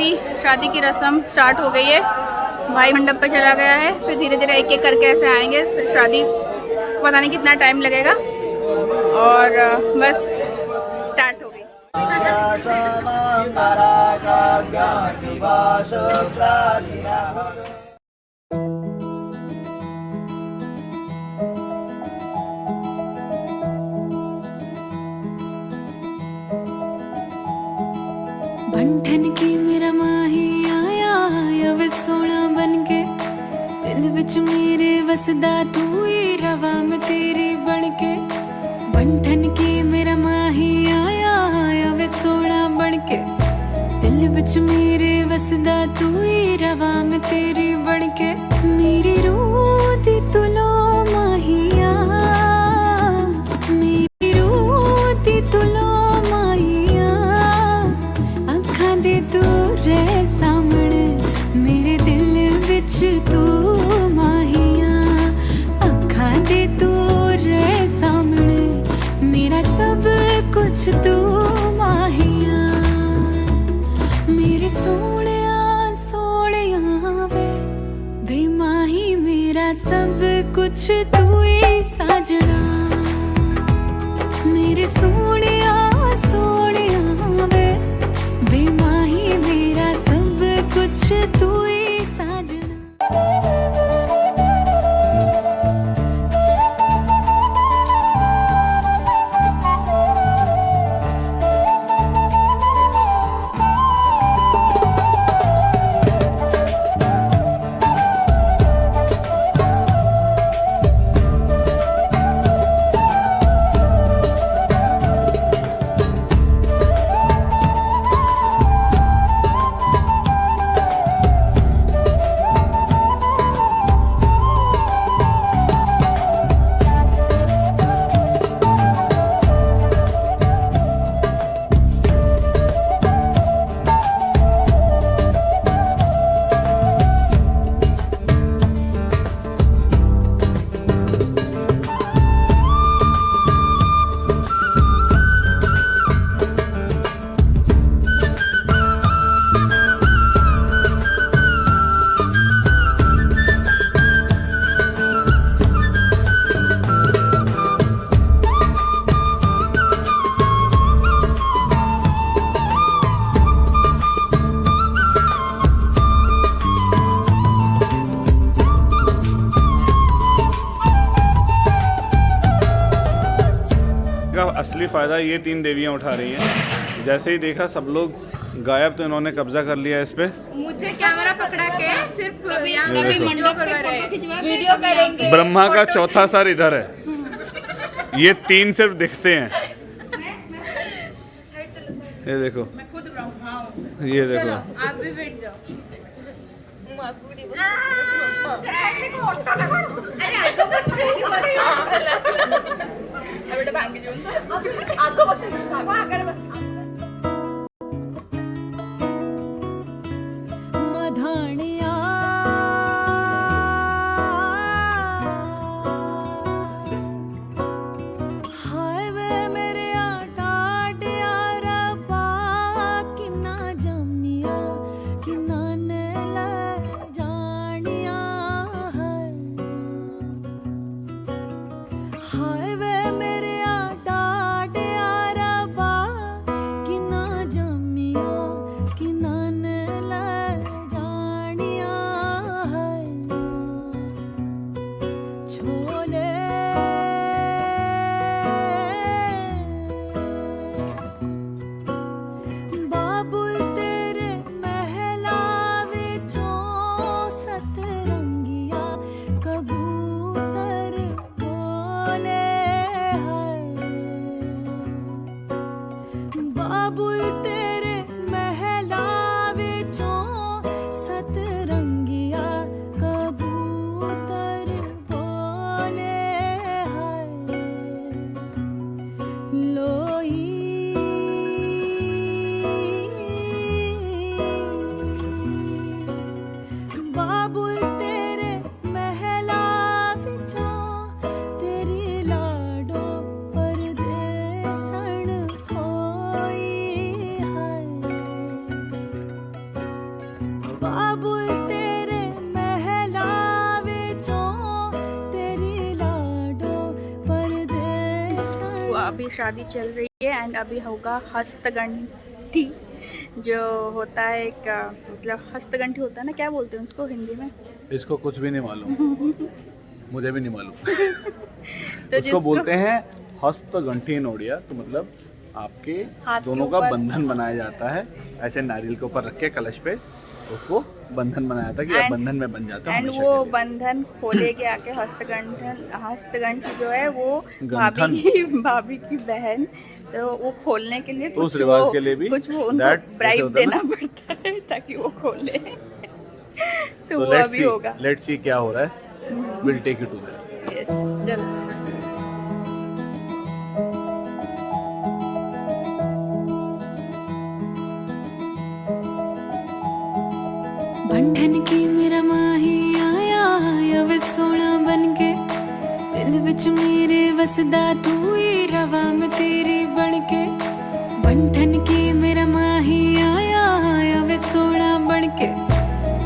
अभी शादी की रस्म स्टार्ट हो गई है। भाई मंडप पे चला गया है, फिर धीरे धीरे एक एक करके ऐसे आएंगे, फिर शादी पता नहीं कितना टाइम लगेगा। और बस स्टार्ट हो गई। बंठन की मेरा माही आया वे सोना बनके, दिल विच मेरे वसदा तू ही रवा मैं तेरी बनके। बंठन की मेरा माही आया वे सोना बनके, दिल विच मेरे वसदा तू ही रवा मैं तेरी बनके। मेरी रूह दी तुलो माहिया, मेरी रूह दी तुलो माहिया, अखां दे तू रह सामने मेरे दिल विच तू माहिया, अखां दे तू रह सामने मेरा सब कुछ तू माहिया। मेरे सोहणिया सोहणिया वे माही मेरा सब कुछ तू ही साजना। मेरे सोहणिया सोहणिया वे माही मेरा सब कुछ तू ही साजना। असली फ़ायदा ये 3 देवियां उठा रही हैं। जैसे ही देखा सब लोग गायब, तो इन्होंने कब्जा कर लिया इस पे। मुझे कैमरा पकड़ा के सिर्फ वीडियो करेंगे। ब्रह्मा का चौथा सर इधर है, ये 3 सिर्फ दिखते हैं। ये देखो, मैं खुद ब्रह्मा, ये देखो, आप भी बैठ जाओ। मधानिया हाय वे मेरे टाटिया रबा किन्ना जमिया किन्ना ने ले जानिया है। हाय वे मेरे टाटिया रबा किन्ना जमिया किन्ना ने ले जानिया है। छोले बाबुल तेरे महला विचों सतरंगिया कबूतर बोले है। बाबुल तेरे महला विचों सतरंगिया कबूतर बोले है। लोई बाबुल तेरे महला विचों तेरी लाडो परदेसन होई है। शादी चल रही है एंड अभी होगा हस्तगंठी, जो होता है एक मतलब हस्तगंठी होता है ना, क्या बोलते हैं उसको हिंदी में? इसको कुछ भी नहीं मालूम मुझे भी नहीं मालूम तो उसको बोलते हैं हस्तगंठी इन ओडिया। तो मतलब आपके हाथ के दोनों का ऊपर। बंधन बनाया जाता है, ऐसे नारियल के ऊपर रख के कलश पे उसको बंधन बनाया जाता है कि आप बंधन में बन जाता है एंड हमेशा वो के लिए। बंधन खोले के आके हस्तगंठी जो है वो गंठन। भाभी की बहन, तो वो खोलने के लिए तो उस कुछ रिवाज वो के लिए भी कुछ वो that उनको ब्राइब ऐसे होता है देना ना? पड़ता है ताकि वो खोले। तो वो लेट्स अभी सी, होगा। लेट्स सी क्या हो रहा है, will take you to there. Yes, चलो। बंधन की मेरा माही आया वे सोना बनके, दिल विच मेरे वसदा तू ही रवा में तेरी बनके। बंधन की मेरा माही आया वे सोना बनके,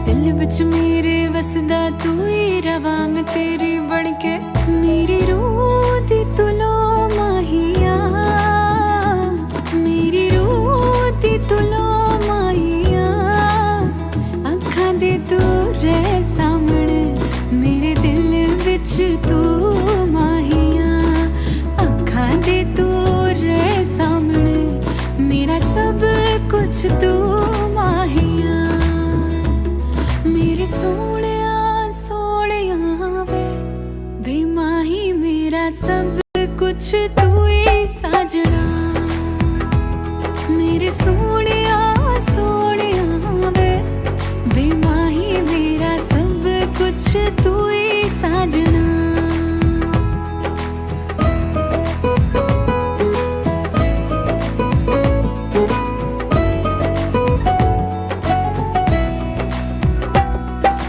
दिल विच मेरे वसदा तू ही रवा में तेरी बनके। मेरी रूह दी तुलो माहिया, मेरी रूह दी तुलो माहिया, अखां दे तू रह सामने मेरे दिल विच तू माहिया, अखां दे तू रह सामने मेरा सब कुछ तू माहिया। मेरे सोहणिया सोहणिया वे माही मेरा सब कुछ तू ही साजना। मेरे सोहणिया सोहणिया वे माही मेरा सब कुछ तू ही साजना।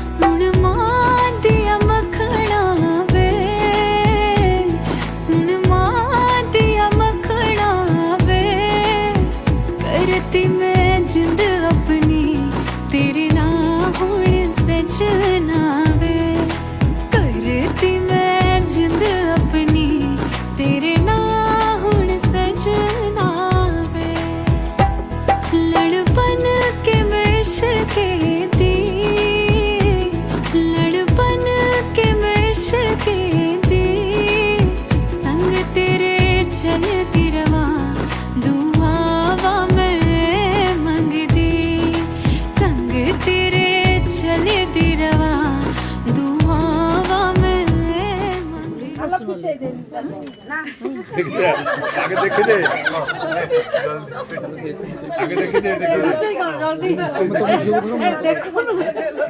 सुन मां दिया मखना वे, सुन मां दिया मखना वे, करती मैं जिंद अपनी तेरे ना हुण सजना वे, करती मैं जिंद अपनी तेरे ना हुण सजना वे। लड़पन के वेश के दी, लड़पन के वेश के दी, संग तेरे चलती रवा दुआवा मैं मंगदी, संग तेरे चलती रवा दुआवा मैं मंगदी। आगे देख दे, आगे देख दे,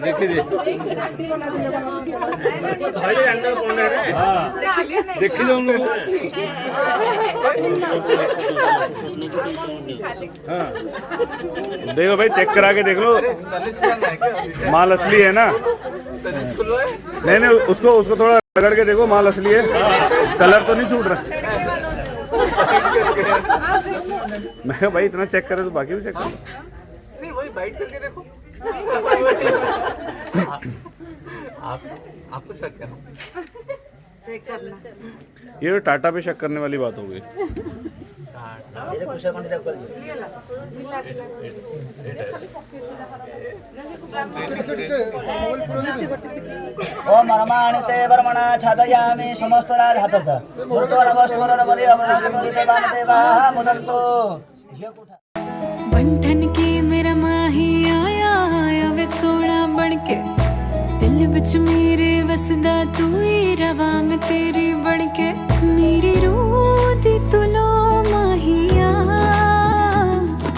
देख दे, देख लो उन लोगों। हाँ देखो भाई, चेक करा के देख लो, माल असली है ना? नहीं नहीं, उसको थोड़ा रगड़ के देखो, माल असली है, कलर तो नहीं छूट रहा। मैं कहा भाई इतना चेक करे तो बाकी भी चेक करो। नहीं वही बाइट करके देखो। आपको शक है? चेक करना। ये तो टाटा पे शक करने वाली बात हो गई। ओम रमाणिते वर्मणा छादयामि समस्तराज हातर्थ गुरुद्वारवस्वरवरि अमृतमृते वामदेवाः मुदन्तु। बंधन की मेरा माही आया वे सोना बनके, दिल विच मेरे वसदा तू ही रवा में तेरी बनके। मेरी रूह दी तुलो माहिया,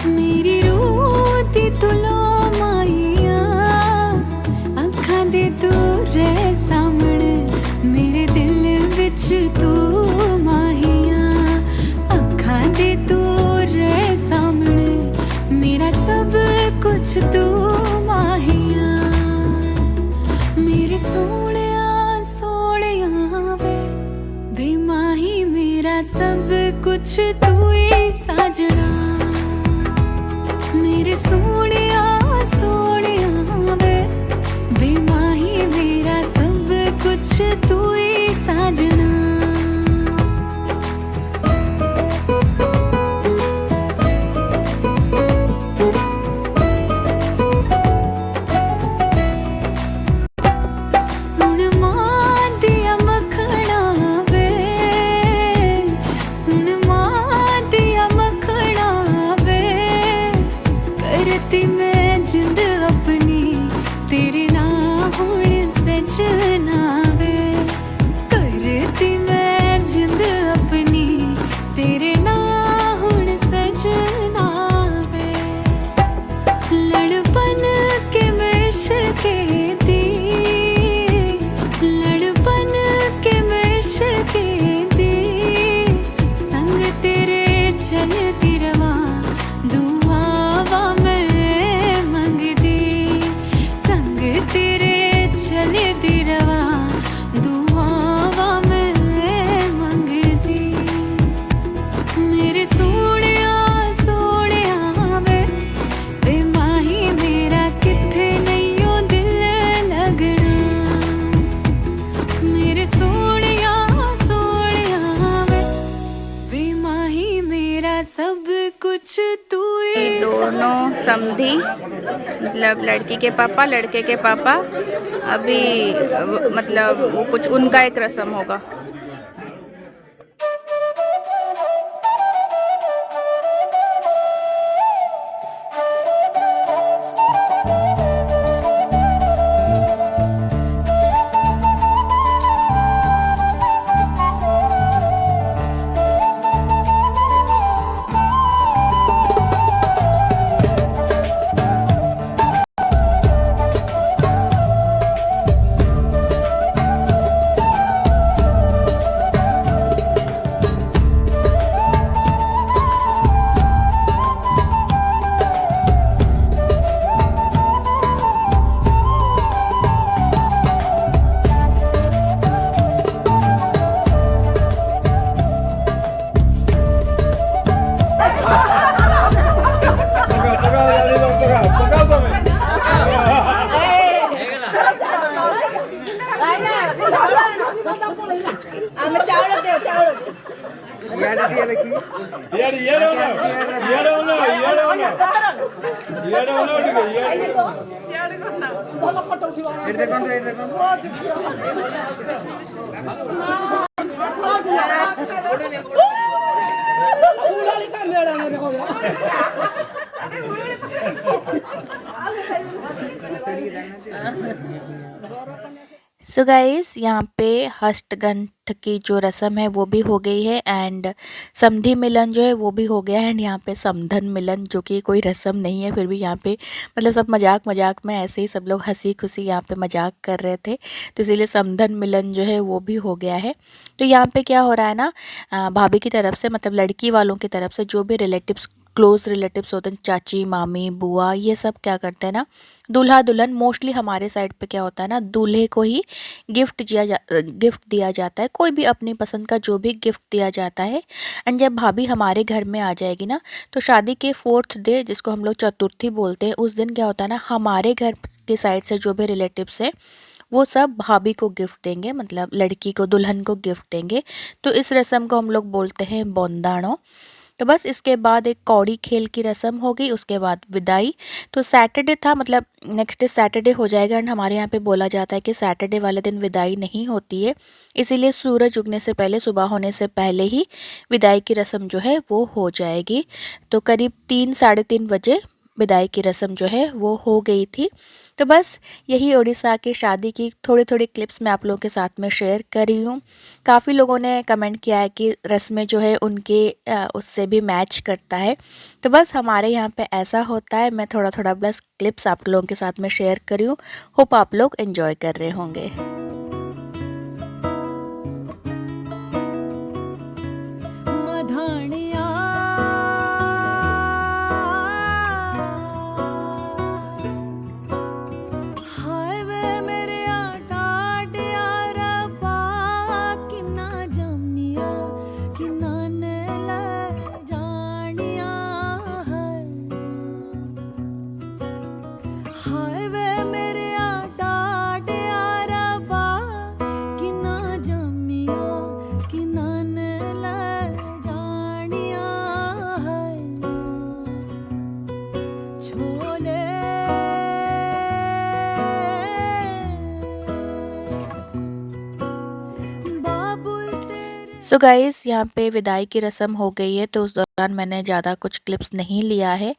मेरी रूह दी तुलो माहिया, अखां दे तू रह सामने मेरे दिल विच तू माहिया, अखां दे तू रह सामने मेरा सब कुछ तू माहिया। मेरे सोहणिया सोहणिया वे माही मेरा सब कुछ तू ही साजना। मेरे सोहणिया सोहणिया वे माही मेरा सब कुछ तू ही साजना। करती मैं जिंद अपनी तेरे ना होने सजना वे, करती मैं जिंद अपनी तेरे ना होने सजना वे, लड़पन के मिशके दी, लड़पन के मिशके दी, संग तेरे चलती रवा दुआवा मैं मंगदी, संग तेरे चलती रवा दुआवा मैं मंगदी। मेरे सोहणिया सोहणिया वे माही मेरा किथे नहींओ दिल लगना, मेरे सोहणिया सोहणिया वे माही मेरा सब कुछ तू ही दोनों समधी मतलब लड़की के पापा लड़के के पापा अभी मतलब वो कुछ उनका एक रस्म होगा। सो गाइस यहाँ पे हस्तगंठ की जो रस्म है वो भी हो गई है एंड समधी मिलन जो है वो भी हो गया है एंड यहाँ पे समधन मिलन जो कि कोई रस्म नहीं है फिर भी यहाँ पे मतलब सब मजाक मजाक में ऐसे ही सब लोग हंसी खुशी यहाँ पे मजाक कर रहे थे, तो इसीलिए समधन मिलन जो है वो भी हो गया है। तो यहाँ पे क्या हो रहा है ना, भाभी की तरफ से मतलब लड़की वालों की तरफ से जो भी रिलेटिव्स क्लोज रिलेटिव्स होते हैं, चाची मामी बुआ, ये सब क्या करते हैं ना, दूल्हा दुल्हन मोस्टली हमारे साइड पे क्या होता है ना, दूल्हे को ही गिफ्ट दिया जाता है, कोई भी अपनी पसंद का जो भी गिफ्ट दिया जाता है। एंड जब भाभी हमारे घर में आ जाएगी ना, तो शादी के 4th डे जिसको हम लोग चतुर्थी बोलते हैं, उस दिन क्या होता है ना, हमारे घर के साइड से जो भी रिलेटिव्स है वो सब भाभी को गिफ्ट देंगे, मतलब लड़की को दुल्हन को गिफ्ट देंगे। तो इस रस्म को हम लोग बोलते हैं बोंदाणो। तो बस इसके बाद एक कौड़ी खेल की रस्म होगी, उसके बाद विदाई। तो सैटरडे था, मतलब नेक्स्ट डे सैटरडे हो जाएगा एंड हमारे यहाँ पे बोला जाता है कि सैटरडे वाले दिन विदाई नहीं होती है, इसीलिए सूरज उगने से पहले, सुबह होने से पहले ही विदाई की रस्म जो है वो हो जाएगी। तो करीब 3 साढ़े 3 बजे विदाई की रस्म जो है वो हो गई थी। तो बस यही उड़ीसा की शादी की थोड़ी थोड़ी क्लिप्स मैं आप लोगों के साथ में शेयर कर रही हूँ। काफ़ी लोगों ने कमेंट किया है कि रस्में जो है उनके उससे भी मैच करता है। तो बस हमारे यहाँ पे ऐसा होता है। मैं थोड़ा थोड़ा बस क्लिप्स आप लोगों के साथ में शेयर कर रही हूँ। होप आप लोग एंजॉय कर रहे होंगे। हाय वे मेरे डाडिया रबा सो गाइस यहाँ पे विदाई की रस्म हो गई है, तो उस दौरान मैंने ज़्यादा कुछ क्लिप्स नहीं लिया है।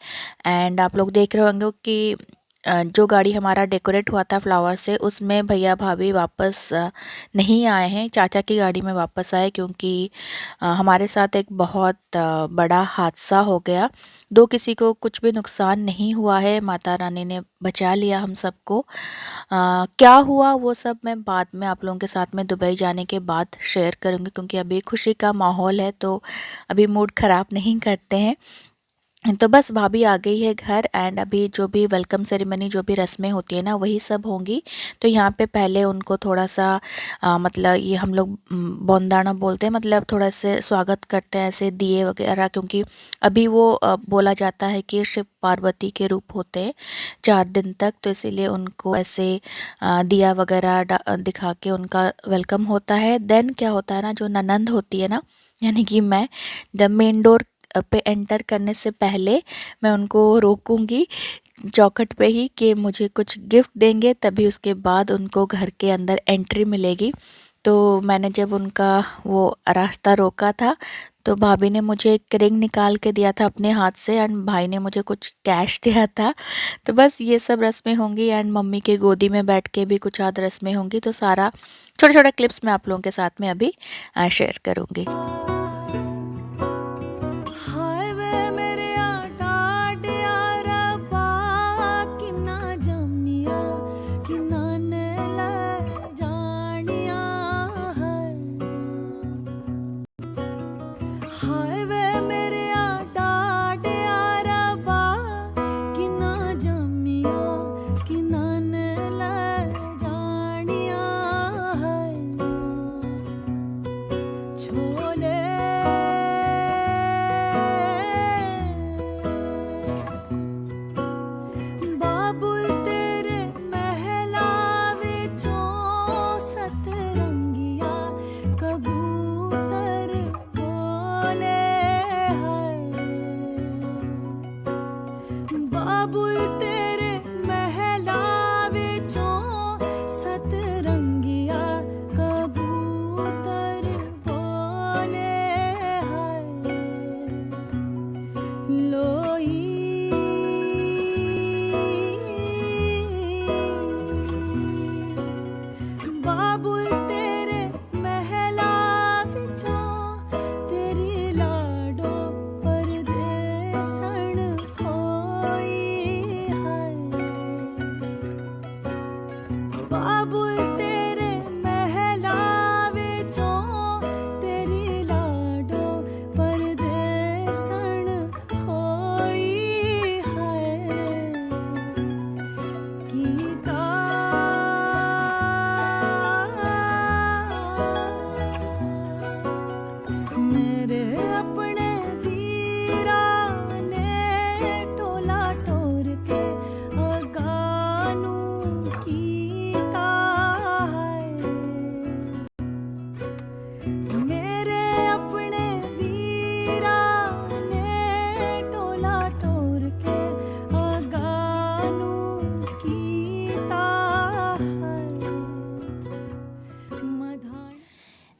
एंड आप लोग देख रहे होंगे कि जो गाड़ी हमारा डेकोरेट हुआ था फ्लावर से, उसमें भैया भाभी वापस नहीं आए हैं, चाचा की गाड़ी में वापस आए, क्योंकि हमारे साथ एक बहुत बड़ा हादसा हो गया। दो किसी को कुछ भी नुकसान नहीं हुआ है, माता रानी ने बचा लिया हम सबको। क्या हुआ वो सब मैं बाद में आप लोगों के साथ में दुबई जाने के बाद शेयर करूँगी, क्योंकि अभी खुशी का माहौल है तो अभी मूड ख़राब नहीं करते हैं। तो बस भाभी आ गई है घर, एंड अभी जो भी वेलकम सेरेमनी, जो भी रस्में होती है ना, वही सब होंगी। तो यहाँ पे पहले उनको थोड़ा सा मतलब ये हम लोग बौंदाना बोलते हैं, मतलब थोड़ा से स्वागत करते हैं ऐसे दिए वगैरह, क्योंकि अभी वो बोला जाता है कि शिव पार्वती के रूप होते हैं 4 दिन तक, तो इसीलिए उनको ऐसे दिया वगैरह दिखा के उनका वेलकम होता है। देन क्या होता है ना, जो ननंद होती है ना, यानी कि मैं, जब मेन डोर पे एंटर करने से पहले मैं उनको रोकूंगी चौखट पे ही कि मुझे कुछ गिफ्ट देंगे, तभी उसके बाद उनको घर के अंदर एंट्री मिलेगी। तो मैंने जब उनका वो रास्ता रोका था, तो भाभी ने मुझे एक रिंग निकाल के दिया था अपने हाथ से, एंड भाई ने मुझे कुछ कैश दिया था। तो बस ये सब रस्में होंगी, एंड मम्मी के गोदी में बैठ के भी कुछ आध रस्में होंगी। तो सारा छोटा छोटा क्लिप्स मैं आप लोगों के साथ में अभी शेयर करूँगी।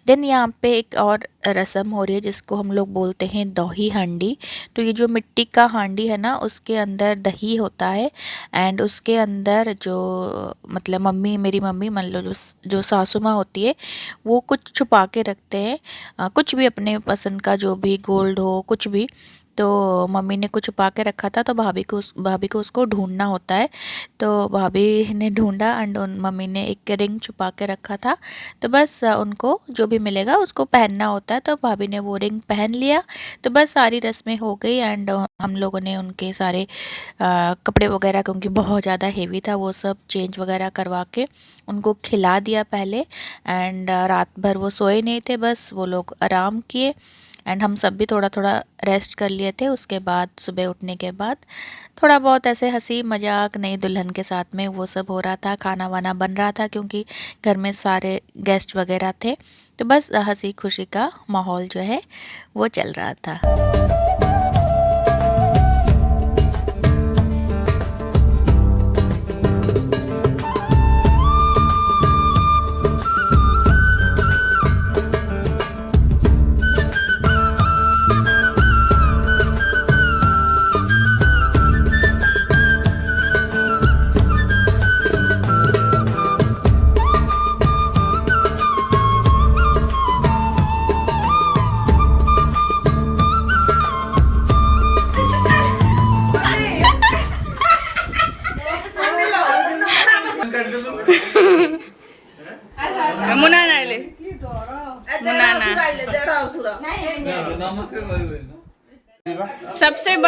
देन यहाँ पे एक और रस्म हो रही है जिसको हम लोग बोलते हैं दही हांडी। तो ये जो मिट्टी का हांडी है ना, उसके अंदर दही होता है, एंड उसके अंदर जो मतलब मम्मी, मेरी मम्मी मान लो, जो सासू माँ होती है, वो कुछ छुपा के रखते हैं, कुछ भी अपने पसंद का, जो भी गोल्ड हो कुछ भी। तो मम्मी ने कुछ छुपा के रखा था, तो भाभी को उसको ढूंढना होता है। तो भाभी ने ढूंढा, एंड मम्मी ने एक रिंग छुपा के रखा था, तो बस उनको जो भी मिलेगा उसको पहनना होता है। तो भाभी ने वो रिंग पहन लिया, तो बस सारी रस्में हो गई। एंड हम लोगों ने उनके सारे कपड़े वगैरह, क्योंकि बहुत ज़्यादा हेवी था, वो सब चेंज वगैरह करवा के उनको खिला दिया पहले। एंड रात भर वो सोए नहीं थे, बस वो लोग आराम किए, एंड हम सब भी थोड़ा थोड़ा रेस्ट कर लिए थे। उसके बाद सुबह उठने के बाद थोड़ा बहुत ऐसे हंसी मजाक नई दुल्हन के साथ में वो सब हो रहा था, खाना वाना बन रहा था, क्योंकि घर में सारे गेस्ट वगैरह थे। तो बस हंसी खुशी का माहौल जो है वो चल रहा था।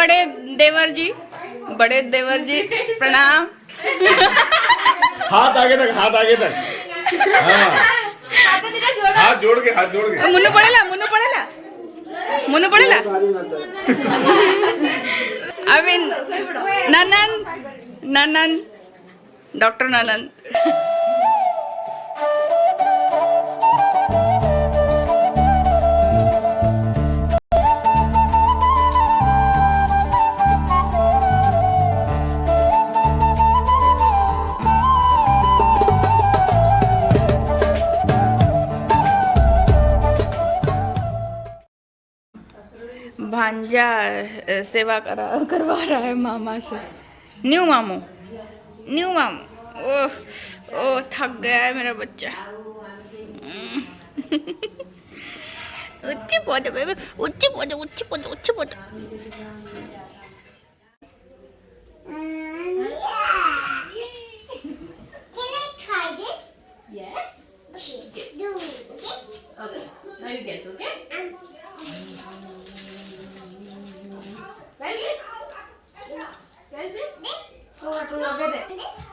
बड़े देवर जी प्रणाम। हाथ आगे तक, हाथ आगे तक। हाँ, हाथ जोड़ के, हाथ जोड़ के। मुन्नू पड़ेला अभी ननन डॉक्टर ननन। भांजा सेवा करवा रहा है मामा से। न्यू मामू ओह थक गया है मेरा बच्चा। उच्ची पौधे बेबी, उच्ची पौधे। Can I try this? Yes. Okay. Do it. Okay, now you guess, okay? Guess it? Guess it? Oh, I have to look at it.